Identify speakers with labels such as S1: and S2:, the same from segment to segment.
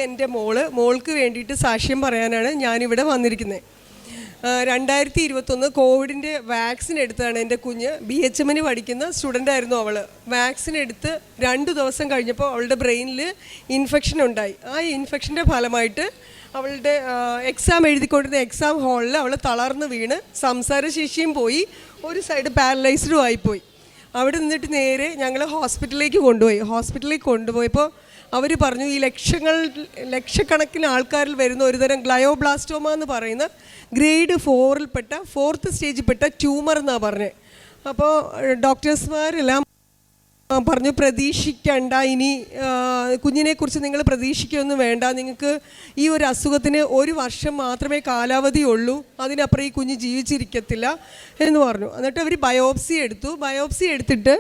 S1: എൻ്റെ മോൾക്ക് വേണ്ടിയിട്ട് സാക്ഷ്യം പറയാനാണ് ഞാനിവിടെ വന്നിരിക്കുന്നത്. 2021 കോവിഡിൻ്റെ വാക്സിൻ എടുത്തതാണ് എൻ്റെ കുഞ്ഞ്. BHM പഠിക്കുന്ന സ്റ്റുഡൻ്റായിരുന്നു അവൾ. വാക്സിൻ എടുത്ത് 2 ദിവസം കഴിഞ്ഞപ്പോൾ അവളുടെ ബ്രെയിനിൽ ഇൻഫെക്ഷൻ ഉണ്ടായി. ആ ഇൻഫെക്ഷൻ്റെ ഫലമായിട്ട് അവളുടെ എക്സാം എഴുതിക്കൊണ്ടിരുന്ന എക്സാം ഹാളിൽ അവൾ തളർന്ന് വീണ് സംസാരശേഷിയും പോയി, ഒരു സൈഡ് പാരലൈസ്ഡും ആയിപ്പോയി. അവിടെ നിന്നിട്ട് നേരെ ഞങ്ങൾ ഹോസ്പിറ്റലിലേക്ക് കൊണ്ടുപോയപ്പോൾ അവർ പറഞ്ഞു ഈ ലക്ഷക്കണക്കിന് ആൾക്കാരിൽ വരുന്ന ഒരുതരം ഗ്ലയോബ്ലാസ്റ്റോമ എന്ന് പറയുന്ന ഗ്രേഡ് 4ൽപ്പെട്ട 4th സ്റ്റേജിൽപ്പെട്ട ട്യൂമർ എന്നാണ് പറഞ്ഞത്. അപ്പോൾ ഡോക്ടേഴ്സ്മാരെല്ലാം പറഞ്ഞു പ്രതീക്ഷിക്കണ്ട, ഇനി കുഞ്ഞിനെക്കുറിച്ച് നിങ്ങൾ പ്രതീക്ഷിക്കുകയൊന്നും വേണ്ട, നിങ്ങൾക്ക് ഈ ഒരു അസുഖത്തിന് 1 വർഷം മാത്രമേ കാലാവധി ഉള്ളൂ, അതിനപ്പുറം ഈ കുഞ്ഞ് ജീവിച്ചിരിക്കത്തില്ല എന്ന് പറഞ്ഞു. എന്നിട്ട് അവർ ബയോപ്സി എടുത്തിട്ട്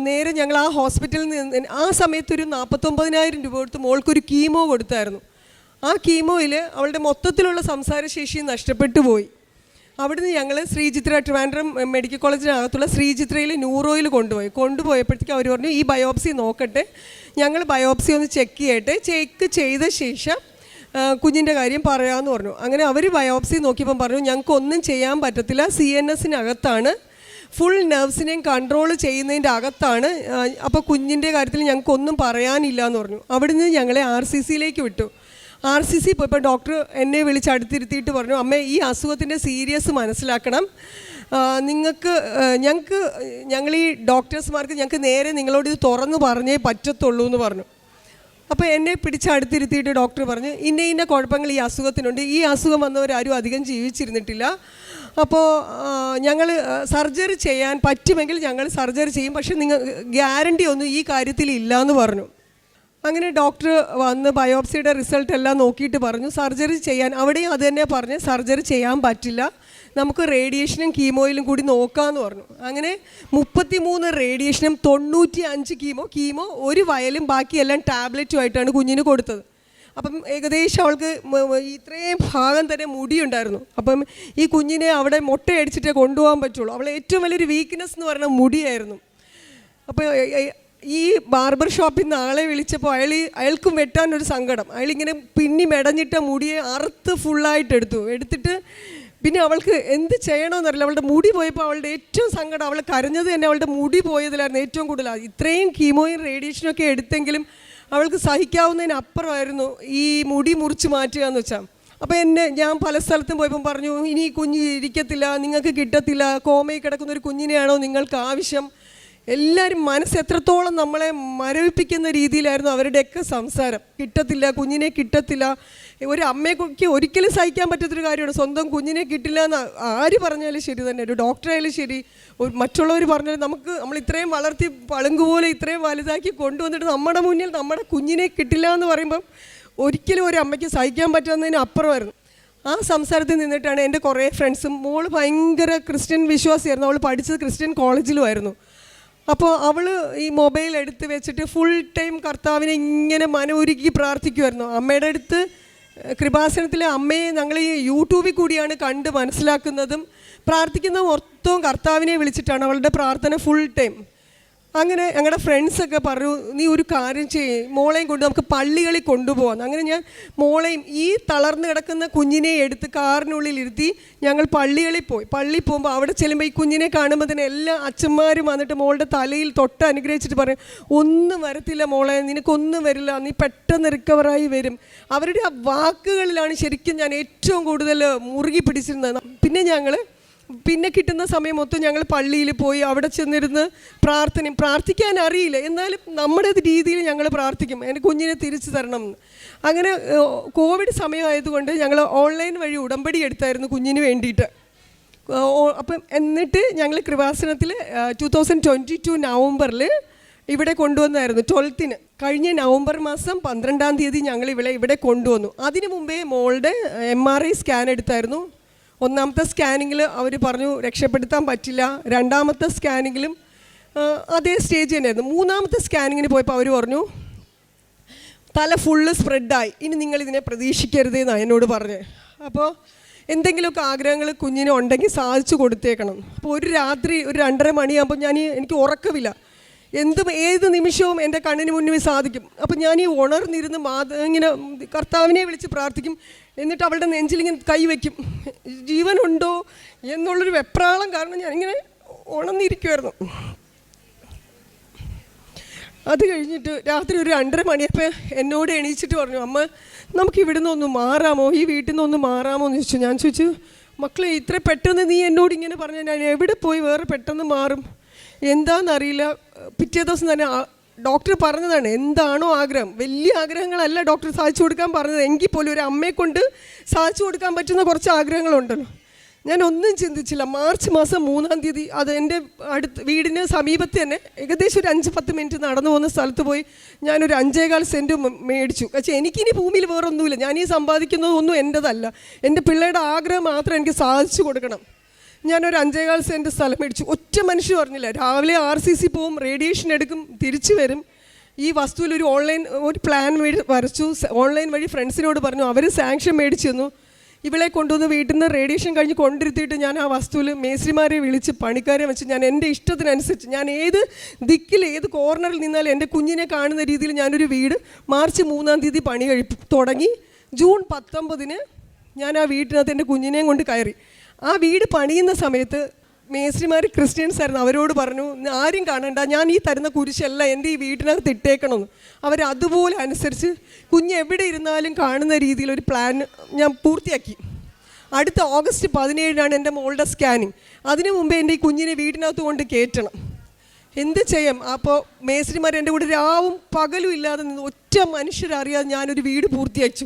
S1: നേരെ ഞങ്ങൾ ആ ഹോസ്പിറ്റലിൽ നിന്ന് ആ സമയത്തൊരു 49,000 രൂപ കൊടുത്ത് മോൾക്കൊരു കീമോ കൊടുത്തായിരുന്നു. ആ കീമോയിൽ അവളുടെ മൊത്തത്തിലുള്ള സംസാരശേഷി നഷ്ടപ്പെട്ടു പോയി. അവിടുന്ന് ഞങ്ങൾ ശ്രീചിത്ര ട്രിവാൻഡ്രം മെഡിക്കൽ കോളേജിനകത്തുള്ള ശ്രീചിത്രയിൽ ന്യൂറോയിൽ കൊണ്ടുപോയപ്പോഴത്തേക്കും അവർ പറഞ്ഞു ഈ ബയോപ്സി നോക്കട്ടെ, ഞങ്ങൾ ബയോപ്സി ഒന്ന് ചെക്ക് ചെയ്ത ശേഷം കുഞ്ഞിൻ്റെ കാര്യം പറയാമെന്ന് പറഞ്ഞു. അങ്ങനെ അവർ ബയോപ്സി നോക്കിയപ്പം പറഞ്ഞു ഞങ്ങൾക്കൊന്നും ചെയ്യാൻ പറ്റത്തില്ല, CNSനകത്താണ്, ഫുൾ നെർവ്സിനെയും കൺട്രോൾ ചെയ്യുന്നതിൻ്റെ അകത്താണ്, അപ്പോൾ കുഞ്ഞിൻ്റെ കാര്യത്തിൽ ഞങ്ങൾക്കൊന്നും പറയാനില്ല എന്ന് പറഞ്ഞു. അവിടുന്ന് ഞങ്ങളെ RCCയിലേക്ക് വിട്ടു. RCC പോയപ്പോൾ ഡോക്ടർ എന്നെ വിളിച്ച് അടുത്തിരുത്തിയിട്ട് പറഞ്ഞു, അമ്മേ ഈ അസുഖത്തിൻ്റെ സീരിയസ് മനസ്സിലാക്കണം, ഞങ്ങൾ ഈ ഡോക്ടേഴ്സ്മാർക്ക് ഞങ്ങൾക്ക് നേരെ നിങ്ങളോട് ഇത് തുറന്നു പറഞ്ഞേ പറ്റത്തുള്ളൂ എന്ന് പറഞ്ഞു. അപ്പോൾ എന്നെ പിടിച്ച് അടുത്തിരുത്തിയിട്ട് ഡോക്ടർ പറഞ്ഞു ഇന്ന കുഴപ്പങ്ങൾ ഈ അസുഖത്തിനുണ്ട്, ഈ അസുഖം വന്നവരാരും അധികം ജീവിച്ചിരുന്നിട്ടില്ല, അപ്പോൾ ഞങ്ങൾ സർജറി ചെയ്യാൻ പറ്റുമെങ്കിൽ ഞങ്ങൾ സർജറി ചെയ്യും, പക്ഷേ നിങ്ങൾ ഗ്യാരണ്ടി ഒന്നും ഈ കാര്യത്തിൽ ഇല്ല എന്ന് പറഞ്ഞു. അങ്ങനെ ഡോക്ടർ വന്ന് ബയോപ്സിയുടെ റിസൾട്ട് എല്ലാം നോക്കിയിട്ട് പറഞ്ഞു സർജറി ചെയ്യാൻ, അവിടെയും അത് തന്നെ പറഞ്ഞ് സർജറി ചെയ്യാൻ പറ്റില്ല, നമുക്ക് റേഡിയേഷനും കീമോയിലും കൂടി നോക്കാമെന്ന് പറഞ്ഞു. അങ്ങനെ 33 റേഡിയേഷനും 95 കീമോ 1 വയലും ബാക്കിയെല്ലാം ടാബ്ലറ്റുമായിട്ടാണ് കുഞ്ഞിന് കൊടുത്തത്. അപ്പം ഏകദേശം അവൾക്ക് ഇത്രയും ഭാഗം തന്നെ മുടിയുണ്ടായിരുന്നു. അപ്പം ഈ കുഞ്ഞിനെ അവിടെ മുട്ടയടിച്ചിട്ടേ കൊണ്ടുപോകാൻ പറ്റുള്ളൂ. അവളെ ഏറ്റവും വലിയൊരു വീക്ക്നെസ് എന്ന് പറയുന്നത് മുടിയായിരുന്നു. അപ്പോൾ ഈ ബാർബർ ഷോപ്പിൽ നിന്ന് ആളെ വിളിച്ചപ്പോൾ അയാൾക്കും വെട്ടാനൊരു സങ്കടം. അയാളിങ്ങനെ മെടഞ്ഞിട്ട മുടിയെ അറുത്ത് ഫുള്ളായിട്ട് എടുത്തിട്ട് പിന്നെ അവൾക്ക് എന്ത് ചെയ്യണമെന്നറിയില്ല. അവളുടെ മുടി പോയപ്പോൾ അവളുടെ ഏറ്റവും സങ്കടം, അവൾ കരഞ്ഞത് തന്നെ അവളുടെ മുടി പോയതിലായിരുന്നു ഏറ്റവും കൂടുതൽ. ഇത്രയും കീമോയും റേഡിയേഷനും ഒക്കെ എടുത്തെങ്കിലും അവൾക്ക് സഹിക്കാവുന്നതിനപ്പുറമായിരുന്നു ഈ മുടി മുറിച്ച് മാറ്റുക എന്ന് വെച്ചാൽ. അപ്പോൾ ഞാൻ പല സ്ഥലത്തും പോയപ്പം പറഞ്ഞു ഇനി കുഞ്ഞ് ഇരിക്കത്തില്ല, നിങ്ങൾക്ക് കിട്ടത്തില്ല, കോമയിൽ കിടക്കുന്ന ഒരു കുഞ്ഞിനെയാണോ നിങ്ങൾക്ക് ആവശ്യം. എല്ലാവരും മനസ്സ് എത്രത്തോളം നമ്മളെ മരവിപ്പിക്കുന്ന രീതിയിലായിരുന്നു അവരുടെയൊക്കെ സംസാരം. കിട്ടത്തില്ല, കുഞ്ഞിനെ കിട്ടത്തില്ല. ഒരു അമ്മയ്ക്ക് ഒരിക്കലും സഹിക്കാൻ പറ്റാത്തൊരു കാര്യമാണ് സ്വന്തം കുഞ്ഞിനെ കിട്ടില്ല എന്ന് ആര് പറഞ്ഞാലും ശരി തന്നെ, ഒരു ഡോക്ടറായാലും ശരി, മറ്റുള്ളവർ പറഞ്ഞാലും നമ്മൾ ഇത്രയും വളർത്തി പളുങ്കുപോലെ ഇത്രയും വലുതാക്കി കൊണ്ടുവന്നിട്ട് നമ്മുടെ മുന്നിൽ നമ്മുടെ കുഞ്ഞിനെ കിട്ടില്ല എന്ന് പറയുമ്പം ഒരിക്കലും ഒരു അമ്മയ്ക്ക് സഹിക്കാൻ പറ്റാവുന്നതിന് അപ്പുറമായിരുന്നു. ആ സംസാരത്തിൽ നിന്നിട്ടാണ് എൻ്റെ കുറേ ഫ്രണ്ട്സും, മോള് ഭയങ്കര ക്രിസ്ത്യൻ വിശ്വാസിയായിരുന്നു, അവൾ പഠിച്ചത് ക്രിസ്ത്യൻ കോളേജിലുമായിരുന്നു. അപ്പോൾ അവൾ ഈ മൊബൈൽ എടുത്ത് വെച്ചിട്ട് ഫുൾ ടൈം കർത്താവിനെ ഇങ്ങനെ മനമുരുക്കി പ്രാർത്ഥിക്കുമായിരുന്നു. അമ്മയുടെ അടുത്ത് കൃപാസനത്തിലെ അമ്മയെ ഞങ്ങൾ ഈ യൂട്യൂബിൽ കൂടിയാണ് കണ്ട് മനസ്സിലാക്കുന്നതും പ്രാർത്ഥിക്കുന്നതും മൊത്തവും കർത്താവിനെ വിളിച്ചിട്ടാണ് അവളുടെ പ്രാർത്ഥന ഫുൾ ടൈം. അങ്ങനെ ഞങ്ങളുടെ ഫ്രണ്ട്സൊക്കെ പറഞ്ഞു നീ ഒരു കാര്യം മോളെയും കൊണ്ട് നമുക്ക് പള്ളികളിൽ കൊണ്ടുപോകാം. അങ്ങനെ ഞാൻ മോളെയും ഈ തളർന്നു കിടക്കുന്ന കുഞ്ഞിനെ എടുത്ത് കാറിനുള്ളിൽ ഇരുത്തി ഞങ്ങൾ പള്ളികളിൽ പോകുമ്പോൾ അവിടെ ചെല്ലുമ്പോൾ ഈ കുഞ്ഞിനെ കാണുമ്പോൾ തന്നെ എല്ലാ അച്ഛന്മാരും വന്നിട്ട് മോളുടെ തലയിൽ തൊട്ട് അനുഗ്രഹിച്ചിട്ട് പറയും ഒന്നും വരത്തില്ല മോളെ, നിനക്കൊന്നും വരില്ല, നീ പെട്ടെന്ന് റിക്കവറായി വരും. അവരുടെ ആ വാക്കുകളിലാണ് ശരിക്കും ഞാൻ ഏറ്റവും കൂടുതൽ മുറുകി പിടിച്ചിരുന്നത്. പിന്നെ കിട്ടുന്ന സമയം മൊത്തം ഞങ്ങൾ പള്ളിയിൽ പോയി അവിടെ ചെന്നിരുന്ന് പ്രാർത്ഥിക്കാൻ അറിയില്ല, എന്നാലും നമ്മുടെ രീതിയിൽ ഞങ്ങൾ പ്രാർത്ഥിക്കും എൻ്റെ കുഞ്ഞിനെ തിരിച്ചു തരണം എന്ന്. അങ്ങനെ കോവിഡ് സമയമായതുകൊണ്ട് ഞങ്ങൾ ഓൺലൈൻ വഴി ഉടമ്പടി എടുത്തായിരുന്നു കുഞ്ഞിന് വേണ്ടിയിട്ട്. അപ്പം എന്നിട്ട് ഞങ്ങൾ കൃപാസനത്തിൽ 2022 നവംബറിൽ ഇവിടെ കൊണ്ടുവന്നായിരുന്നു 12th. കഴിഞ്ഞ നവംബർ മാസം 12-ാം തീയതി ഞങ്ങൾ ഇവിടെ കൊണ്ടുവന്നു. അതിനു മുമ്പേ മോളുടെ MRI സ്കാൻ എടുത്തായിരുന്നു. 1ാമത്തെ സ്കാനിങ്ങിൽ അവർ പറഞ്ഞു രക്ഷപ്പെടുത്താൻ പറ്റില്ല, 2ാമത്തെ സ്കാനിങ്ങിലും അതേ സ്റ്റേജ് തന്നെയായിരുന്നു. 3ാമത്തെ സ്കാനിങ്ങിന് പോയപ്പോൾ അവർ പറഞ്ഞു തല ഫുള്ള് സ്പ്രെഡായി, ഇനി നിങ്ങളിതിനെ പ്രതീക്ഷിക്കരുതെന്നാണ് എന്നോട് പറഞ്ഞത്. അപ്പോൾ എന്തെങ്കിലുമൊക്കെ ആഗ്രഹങ്ങൾ കുഞ്ഞിന് ഉണ്ടെങ്കിൽ സാധിച്ചു കൊടുത്തേക്കണം. അപ്പോൾ ഒരു രാത്രി ഒരു 2:30 മണിയാകുമ്പോൾ എനിക്ക് ഉറക്കമില്ല, ഏത് നിമിഷവും എൻ്റെ കണ്ണിന് മുന്നിൽ സാധിക്കും. അപ്പം ഞാൻ ഈ ഉണർന്നിരുന്ന് ഇങ്ങനെ കർത്താവിനെ വിളിച്ച് പ്രാർത്ഥിക്കും. എന്നിട്ട് അവളുടെ നെഞ്ചിലിങ്ങനെ കൈവയ്ക്കും, ജീവനുണ്ടോ എന്നുള്ളൊരു വെപ്രാളം കാരണം ഞാനിങ്ങനെ ഉണർന്നിരിക്കുമായിരുന്നു. അത് കഴിഞ്ഞിട്ട് രാത്രി ഒരു 2:30 മണിയപ്പോൾ എന്നോട് എണീച്ചിട്ട് പറഞ്ഞു, അമ്മ നമുക്ക് ഇവിടുന്ന് ഒന്ന് മാറാമോ, ഈ വീട്ടിൽ നിന്ന് ഒന്ന് മാറാമോ എന്ന് ചോദിച്ചു. ഞാൻ ചോദിച്ചു, മക്കളെ ഇത്ര പെട്ടെന്ന് നീ എന്നോട് ഇങ്ങനെ പറഞ്ഞാൽ ഞാൻ എവിടെ പോയി വേറെ പെട്ടെന്ന് മാറും, എന്താണെന്നറിയില്ല. പിറ്റേ ദിവസം തന്നെ ഡോക്ടർ പറഞ്ഞതാണ്, എന്താണോ ആഗ്രഹം, വലിയ ആഗ്രഹങ്ങളല്ല ഡോക്ടർ സാധിച്ചു കൊടുക്കാൻ പറഞ്ഞത്, എങ്കിൽ പോലും ഒരു അമ്മയെ കൊണ്ട് സാധിച്ചു കൊടുക്കാൻ പറ്റുന്ന കുറച്ച് ആഗ്രഹങ്ങളുണ്ടല്ലോ. ഞാൻ ഒന്നും ചിന്തിച്ചില്ല. മാർച്ച് മാസം 3-ാം തീയതി അത് എൻ്റെ വീടിന് സമീപത്ത് തന്നെ ഏകദേശം ഒരു 5-10 മിനിറ്റ് നടന്നു പോകുന്ന സ്ഥലത്ത് പോയി ഞാനൊരു 5.25 സെൻറ്റ് മേടിച്ചു. പക്ഷേ എനിക്കിനി ഭൂമിയിൽ വേറെ ഒന്നുമില്ല, ഞാൻ ഈ സമ്പാദിക്കുന്നതൊന്നും എൻ്റെതല്ല, എൻ്റെ പിള്ളേരുടെ ആഗ്രഹം മാത്രം എനിക്ക് സാധിച്ചു കൊടുക്കണം. ഞാനൊരു 5.25 സെൻറ്റ് സ്ഥലം മേടിച്ചു. ഒറ്റ മനുഷ്യൻ പറഞ്ഞില്ല. രാവിലെ RCC പോവും, റേഡിയേഷൻ എടുക്കും, തിരിച്ചു വരും. ഈ വസ്തുവിൽ ഒരു പ്ലാൻ വരച്ചു, ഓൺലൈൻ വഴി ഫ്രണ്ട്സിനോട് പറഞ്ഞു, അവർ സാങ്ഷൻ മേടിച്ചു തന്നു. ഇവളെ കൊണ്ടുവന്ന് വീട്ടിൽ നിന്ന് റേഡിയേഷൻ കഴിഞ്ഞ് കൊണ്ടിരുത്തിയിട്ട് ഞാൻ ആ വസ്തുവിൽ മേസ്ത്രിമാരെ വിളിച്ച് പണിക്കാരെ വെച്ച് ഞാൻ എൻ്റെ ഇഷ്ടത്തിനനുസരിച്ച് ഞാൻ ഏത് ദിക്കിൽ ഏത് കോർണറിൽ നിന്നാലും എൻ്റെ കുഞ്ഞിനെ കാണുന്ന രീതിയിൽ ഞാനൊരു വീട് മാർച്ച് 3-ാം തീയതി പണി തുടങ്ങി. ജൂൺ 19-ന് ഞാൻ ആ വീട്ടിനകത്ത് എൻ്റെ കുഞ്ഞിനെയും കൊണ്ട് കയറി. ആ വീട് പണിയുന്ന സമയത്ത് മേസ്ത്രിമാർ ക്രിസ്ത്യൻസ് ആയിരുന്നു. അവരോട് പറഞ്ഞു, ആരും കാണണ്ട, ഞാൻ ഈ തരുന്ന കുരിശല്ല എൻ്റെ ഈ വീട്ടിനകത്ത് ഇട്ടേക്കണമെന്ന്. അവരതുപോലെ അനുസരിച്ച് കുഞ്ഞ് എവിടെ ഇരുന്നാലും കാണുന്ന രീതിയിൽ ഒരു പ്ലാൻ ഞാൻ പൂർത്തിയാക്കി. അടുത്ത ഓഗസ്റ്റ് 17-നാണ് എൻ്റെ മോളുടെ സ്കാനിങ്. അതിനു മുമ്പേ എൻ്റെ ഈ കുഞ്ഞിനെ വീട്ടിനകത്ത് കൊണ്ട് കയറ്റണം. എന്ത് ചെയ്യാം? അപ്പോൾ മേസ്ത്രിമാർ എൻ്റെ കൂടെ രാവും പകലും ഇല്ലാതെ നിന്ന് ഒറ്റ മനുഷ്യരറിയാതെ ഞാനൊരു വീട് പൂർത്തിയാച്ചു.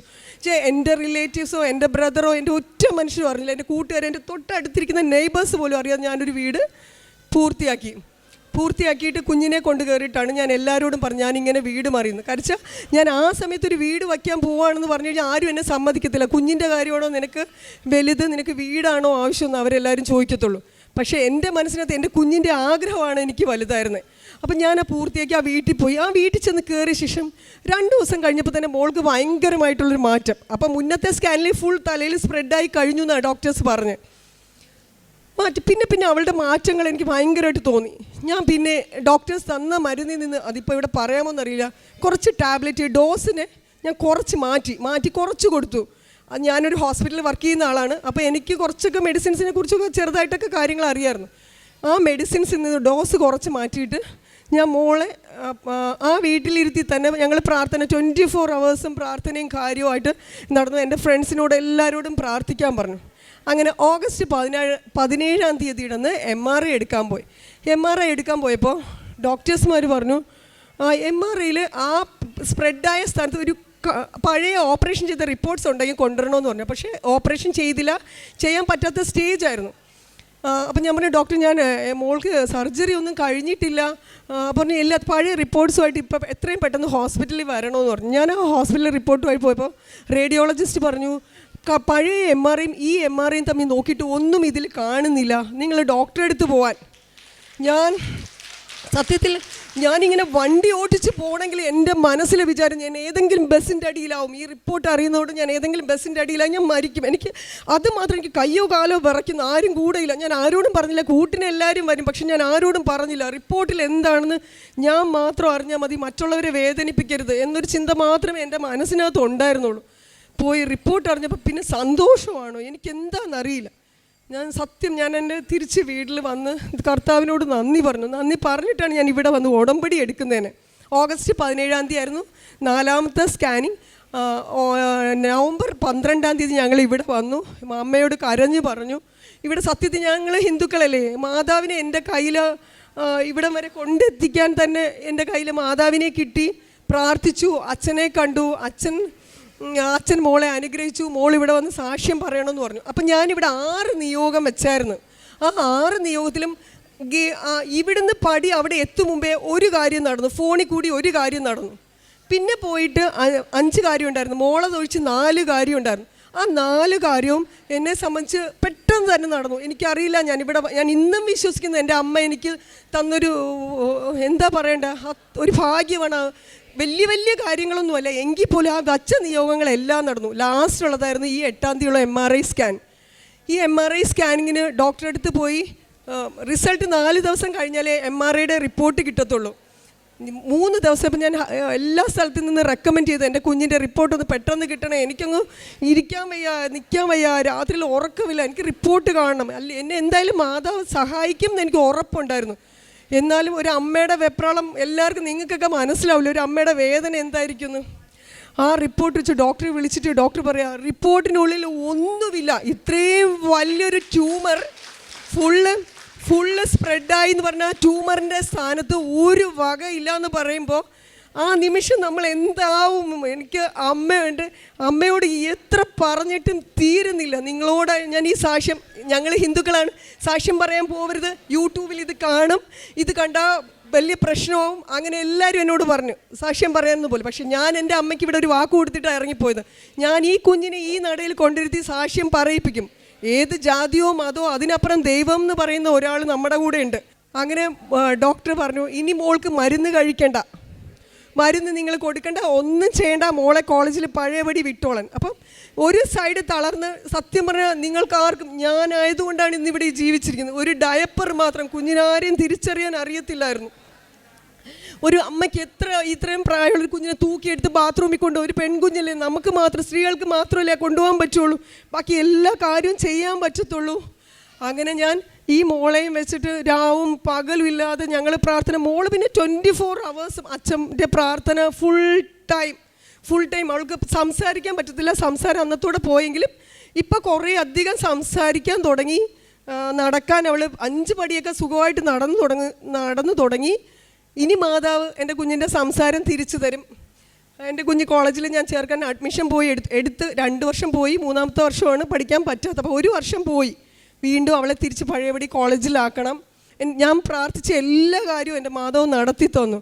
S1: എൻ്റെ റിലേറ്റീവ്സോ എൻ്റെ ബ്രദറോ എൻ്റെ ഒറ്റ മനുഷ്യരും അറിയില്ല, എൻ്റെ കൂട്ടുകാർ, എൻ്റെ തൊട്ടടുത്തിരിക്കുന്ന നെയ്ബേഴ്സ് പോലും അറിയാതെ ഞാനൊരു വീട് പൂർത്തിയാക്കിയിട്ട് കുഞ്ഞിനെ കൊണ്ട് കയറിയിട്ടാണ് ഞാൻ എല്ലാവരോടും പറഞ്ഞു ഞാനിങ്ങനെ വീട് മാറിയെന്ന്. കാരണം ഞാൻ ആ സമയത്ത് ഒരു വീട് വയ്ക്കാൻ പോവുകയാണെന്ന് പറഞ്ഞു കഴിഞ്ഞാൽ ആരും എന്നെ സമ്മതിക്കത്തില്ല. കുഞ്ഞിൻ്റെ കാര്യമാണോ നിനക്ക് വലുത്, നിനക്ക് വീടാണോ ആവശ്യമെന്ന് അവരെല്ലാവരും ചോദിക്കത്തുള്ളൂ. പക്ഷേ എൻ്റെ മനസ്സിനകത്ത് എൻ്റെ കുഞ്ഞിൻ്റെ ആഗ്രഹമാണ് എനിക്ക് വലുതായിരുന്നത്. അപ്പം ഞാൻ പൂർത്തിയാക്കി ആ വീട്ടിൽ പോയി. ആ വീട്ടിൽ ചെന്ന് കയറിയ ശേഷം 2 ദിവസം കഴിഞ്ഞപ്പോൾ തന്നെ മോൾക്ക് ഭയങ്കരമായിട്ടുള്ളൊരു മാറ്റം. അപ്പം മുന്നത്തെ സ്കാനിൽ ഫുൾ തലയിൽ സ്പ്രെഡായി കഴിഞ്ഞു എന്നാണ് ഡോക്ടേഴ്സ് പറഞ്ഞത്. പിന്നെ അവളുടെ മാറ്റങ്ങൾ എനിക്ക് ഭയങ്കരമായിട്ട് തോന്നി. ഞാൻ പിന്നെ ഡോക്ടേഴ്സ് തന്ന മരുന്നിൽ നിന്ന്, അതിപ്പോൾ ഇവിടെ പറയാമോന്നറിയില്ല, കുറച്ച് ടാബ്ലറ്റ് ഡോസിനെ ഞാൻ മാറ്റി കുറച്ച് കൊടുത്തു. ഞാനൊരു ഹോസ്പിറ്റലിൽ വർക്ക് ചെയ്യുന്ന ആളാണ്. അപ്പോൾ എനിക്ക് കുറച്ചൊക്കെ മെഡിസിൻസിനെ കുറിച്ചൊക്കെ ചെറുതായിട്ടൊക്കെ കാര്യങ്ങൾ അറിയാമായിരുന്നു. ആ മെഡിസിൻസിൽ നിന്ന് ഡോസ് കുറച്ച് മാറ്റിയിട്ട് ഞാൻ മോളെ ആ വീട്ടിലിരുത്തി തന്നെ ഞങ്ങൾ പ്രാർത്ഥന 24 hours പ്രാർത്ഥനയും കാര്യമായിട്ട് നടന്നു. എൻ്റെ ഫ്രണ്ട്സിനോട് എല്ലാവരോടും പ്രാർത്ഥിക്കാൻ പറഞ്ഞു. അങ്ങനെ ഓഗസ്റ്റ് 17-ാം തീയതിയുടെ MRI എടുക്കാൻ പോയി. MRI എടുക്കാൻ പോയപ്പോൾ ഡോക്ടേഴ്സ്മാർ പറഞ്ഞു, MRIയിൽ ആ സ്പ്രെഡായ സ്ഥലത്ത് ഒരു പഴയ ഓപ്പറേഷൻ ചെയ്ത റിപ്പോർട്ട്സ് ഉണ്ടെങ്കിൽ കൊണ്ടുവരണമെന്ന് പറഞ്ഞു. പക്ഷേ ഓപ്പറേഷൻ ചെയ്യാൻ പറ്റാത്ത സ്റ്റേജായിരുന്നു. അപ്പം ഞാൻ പറഞ്ഞു, ഡോക്ടർ ഞാൻ മോൾക്ക് സർജറി ഒന്നും കഴിഞ്ഞിട്ടില്ല. പറഞ്ഞു എല്ലാ പഴയ റിപ്പോർട്ട്സുമായിട്ട് ഇപ്പം എത്രയും പെട്ടെന്ന് ഹോസ്പിറ്റലിൽ വരണമെന്ന് പറഞ്ഞു. ഞാൻ ആ ഹോസ്പിറ്റലിൽ റിപ്പോർട്ടുമായി പോയപ്പോൾ റേഡിയോളജിസ്റ്റ് പറഞ്ഞു, പഴയ MRIയും ഈ MRIയും തമ്മിൽ നോക്കിയിട്ട് ഒന്നും ഇതിൽ കാണുന്നില്ല, നിങ്ങൾ ഡോക്ടറെ അടുത്ത് പോവാൻ. സത്യത്തിൽ ഞാനിങ്ങനെ വണ്ടി ഓടിച്ച് പോകണമെങ്കിൽ എൻ്റെ മനസ്സിലെ വിചാരം ഞാൻ ഏതെങ്കിലും ബസ്സിൻ്റെ അടിയിലാവും. ഈ റിപ്പോർട്ട് അറിയുന്നതുകൊണ്ട് ഞാൻ ഏതെങ്കിലും ബസ്സിൻ്റെ അടിയിലാവും, ഞാൻ മരിക്കും. എനിക്ക് അത് മാത്രം, എനിക്ക് കയ്യോ കാലോ വിറയ്ക്കുന്ന, ആരും കൂടെയില്ല. ഞാൻ ആരോടും പറഞ്ഞില്ല. കൂട്ടിന് എല്ലാവരും വരും, പക്ഷെ ഞാൻ ആരോടും പറഞ്ഞില്ല. റിപ്പോർട്ടിൽ എന്താണെന്ന് ഞാൻ മാത്രം അറിഞ്ഞാൽ മതി, മറ്റുള്ളവരെ വേദനിപ്പിക്കരുത് എന്നൊരു ചിന്ത മാത്രമേ എൻ്റെ മനസ്സിനകത്ത് ഉണ്ടായിരുന്നുള്ളൂ. പോയി റിപ്പോർട്ട് അറിഞ്ഞപ്പോൾ പിന്നെ സന്തോഷമാണോ എനിക്കെന്താണെന്നറിയില്ല. ഞാൻ എൻ്റെ തിരിച്ച് വീട്ടിൽ വന്ന് കർത്താവിനോട് നന്ദി പറഞ്ഞിട്ടാണ് ഞാൻ ഇവിടെ വന്ന് ഉടമ്പടി എടുക്കുന്നതിന്. ഓഗസ്റ്റ് 17-ാം തീയതി ആയിരുന്നു 4ാമത്തെ സ്കാനിങ്. നവംബർ 12-ാം തീയതി ഞങ്ങൾ ഇവിടെ വന്നു. അമ്മയോട് കരഞ്ഞു പറഞ്ഞു, ഇവിടെ സത്യത്തിൽ ഞങ്ങൾ ഹിന്ദുക്കളല്ലേ, മാതാവിനെ എൻ്റെ കയ്യിൽ ഇവിടം വരെ കൊണ്ടെത്തിക്കാൻ തന്നെ എൻ്റെ കയ്യിൽ മാതാവിനെ കിട്ടി. പ്രാർത്ഥിച്ചു, അച്ഛനെ കണ്ടു, അച്ഛൻ മോളെ അനുഗ്രഹിച്ചു, മോൾ ഇവിടെ വന്ന് സാക്ഷ്യം പറയണമെന്ന് പറഞ്ഞു. അപ്പം ഞാനിവിടെ 6 നിയോഗം വെച്ചായിരുന്നു. ആ 6 നിയോഗത്തിലും ഇവിടുന്ന് പടി അവിടെ എത്തും മുമ്പേ ഒരു കാര്യം നടന്നു, ഫോണിൽ കൂടി ഒരു കാര്യം നടന്നു. പിന്നെ പോയിട്ട് 5 കാര്യം ഉണ്ടായിരുന്നു, മോളെ തൊഴിച്ച് 4 കാര്യം ഉണ്ടായിരുന്നു. ആ 4 കാര്യവും എന്നെ സംബന്ധിച്ച് പെട്ടെന്ന് തന്നെ നടന്നു. എനിക്കറിയില്ല, ഞാൻ ഇന്നും വിശ്വസിക്കുന്നത് എൻ്റെ അമ്മ എനിക്ക് തന്നൊരു എന്താ പറയണ്ട ഒരു ഭാഗ്യമാണ്. വലിയ കാര്യങ്ങളൊന്നുമല്ല, എങ്കിൽ പോലും ആ വച്ച നിയോഗങ്ങളെല്ലാം നടന്നു. ലാസ്റ്റ് ഉള്ളതായിരുന്നു ഈ 8-ാം തീയതിയുള്ള MRI സ്കാൻ. ഈ MRI സ്കാനിങ്ങിന് ഡോക്ടറെ അടുത്ത് പോയി റിസൾട്ട് 4 ദിവസം കഴിഞ്ഞാലേ MRIയുടെ റിപ്പോർട്ട് കിട്ടത്തുള്ളൂ. 3 ദിവസം ഇപ്പം ഞാൻ എല്ലാ സ്ഥലത്തു നിന്ന് റെക്കമെൻഡ് ചെയ്ത് എൻ്റെ കുഞ്ഞിൻ്റെ റിപ്പോർട്ട് ഒന്ന് പെട്ടെന്ന് കിട്ടണേ, എനിക്കങ്ങ് ഇരിക്കാൻ വയ്യ, നിൽക്കാൻ വയ്യ, രാത്രിയിൽ ഉറക്കമില്ല, എനിക്ക് റിപ്പോർട്ട് കാണണം, അല്ല എന്നെ എന്തായാലും മാതാവ് സഹായിക്കും എന്ന് എനിക്ക് ഉറപ്പുണ്ടായിരുന്നു. എന്നാലും ഒരു അമ്മയുടെ വെപ്രാളം എല്ലാവർക്കും നിങ്ങൾക്കൊക്കെ മനസ്സിലാവില്ല, ഒരു അമ്മയുടെ വേദന എന്തായിരിക്കുന്നു. ആ റിപ്പോർട്ട് വെച്ച് ഡോക്ടറെ വിളിച്ചിട്ട് ഡോക്ടർ പറയാ റിപ്പോർട്ടിനുള്ളിൽ ഒന്നുമില്ല, ഇത്രയും വലിയൊരു ട്യൂമർ ഫുള്ള് സ്പ്രെഡായി എന്ന് പറഞ്ഞാൽ ആ ട്യൂമറിൻ്റെ സ്ഥാനത്ത് ഒരു വകയില്ല എന്ന് പറയുമ്പോൾ ആ നിമിഷം നമ്മൾ എന്താവും. എനിക്ക് അമ്മയോട് എത്ര പറഞ്ഞിട്ടും തീരുന്നില്ല. നിങ്ങളോട് ഞാൻ ഈ സാക്ഷ്യം, ഞങ്ങൾ ഹിന്ദുക്കളാണ്, സാക്ഷ്യം പറയാൻ പോകരുത്, യൂട്യൂബിൽ ഇത് കാണും, ഇത് കണ്ടാൽ വലിയ പ്രശ്നവും, അങ്ങനെ എല്ലാവരും എന്നോട് പറഞ്ഞു സാക്ഷ്യം പറയാമെന്ന് പോലും. പക്ഷെ ഞാൻ എൻ്റെ അമ്മയ്ക്ക് ഇവിടെ ഒരു വാക്ക് കൊടുത്തിട്ടാണ് ഇറങ്ങിപ്പോയത്. ഞാൻ ഈ കുഞ്ഞിനെ ഈ നടയിൽ കൊണ്ടിരുത്തി സാക്ഷ്യം പറയിപ്പിക്കും. ഏത് ജാതിയോ മതമോ അതിനപ്പുറം ദൈവം എന്ന് പറയുന്ന ഒരാൾ നമ്മുടെ കൂടെ ഉണ്ട്. അങ്ങനെ ഡോക്ടർ പറഞ്ഞു ഇനി മോൾക്ക് മരുന്ന് കഴിക്കണ്ട, മരുന്ന് നിങ്ങൾ കൊടുക്കണ്ട, ഒന്നും ചെയ്യേണ്ട, മോളെ കോളേജിൽ പഴയപടി വിട്ടോളാൻ. അപ്പം ഒരു സൈഡ് തളർന്ന്, സത്യം പറഞ്ഞാൽ നിങ്ങൾക്ക് ആർക്കും, ഞാനായതുകൊണ്ടാണ് ഇന്നിവിടെ ജീവിച്ചിരിക്കുന്നത്. ഒരു ഡയപ്പർ മാത്രം, കുഞ്ഞിനാരെയും തിരിച്ചറിയാൻ അറിയത്തില്ലായിരുന്നു. ഒരു അമ്മയ്ക്ക് ഇത്രയും പ്രായമുള്ളൊരു കുഞ്ഞിനെ തൂക്കിയെടുത്ത് ബാത്റൂമിൽ കൊണ്ട്, ഒരു പെൺകുഞ്ഞല്ലേ, നമുക്ക് മാത്രം, സ്ത്രീകൾക്ക് മാത്രമല്ലേ കൊണ്ടുപോകാൻ പറ്റുള്ളൂ, ബാക്കി എല്ലാ കാര്യവും ചെയ്യാൻ പറ്റത്തുള്ളൂ. അങ്ങനെ ഞാൻ ഈ മോളെയും വെച്ചിട്ട് രാവും പകലും ഇല്ലാതെ ഞങ്ങൾ പ്രാർത്ഥന, മോള് പിന്നെ 24 hours അച്ഛൻ്റെ പ്രാർത്ഥന ഫുൾ ടൈം. അവൾക്ക് സംസാരിക്കാൻ പറ്റത്തില്ല, സംസാരം അന്നത്തോടെ പോയെങ്കിലും ഇപ്പം കുറേ അധികം സംസാരിക്കാൻ തുടങ്ങി. നടക്കാൻ അവൾ 5 പടിയൊക്കെ സുഖമായിട്ട് നടന്നു തുടങ്ങി. ഇനി മാതാവ് എൻ്റെ കുഞ്ഞിൻ്റെ സംസാരം തിരിച്ചു തരും. എൻ്റെ കുഞ്ഞ് കോളേജിൽ ഞാൻ ചേർക്കാൻ അഡ്മിഷൻ പോയി എടുത്ത് 2 വർഷം പോയി, 3ാമത്തെ വർഷമാണ് പഠിക്കാൻ പറ്റാത്തത്. അപ്പോൾ 1 വർഷം പോയി. വീണ്ടും അവളെ തിരിച്ച് പഴയപടി കോളേജിലാക്കണം. ഞാൻ പ്രാർത്ഥിച്ച എല്ലാ കാര്യവും എൻ്റെ മാതാവ് നടത്തി തന്നു.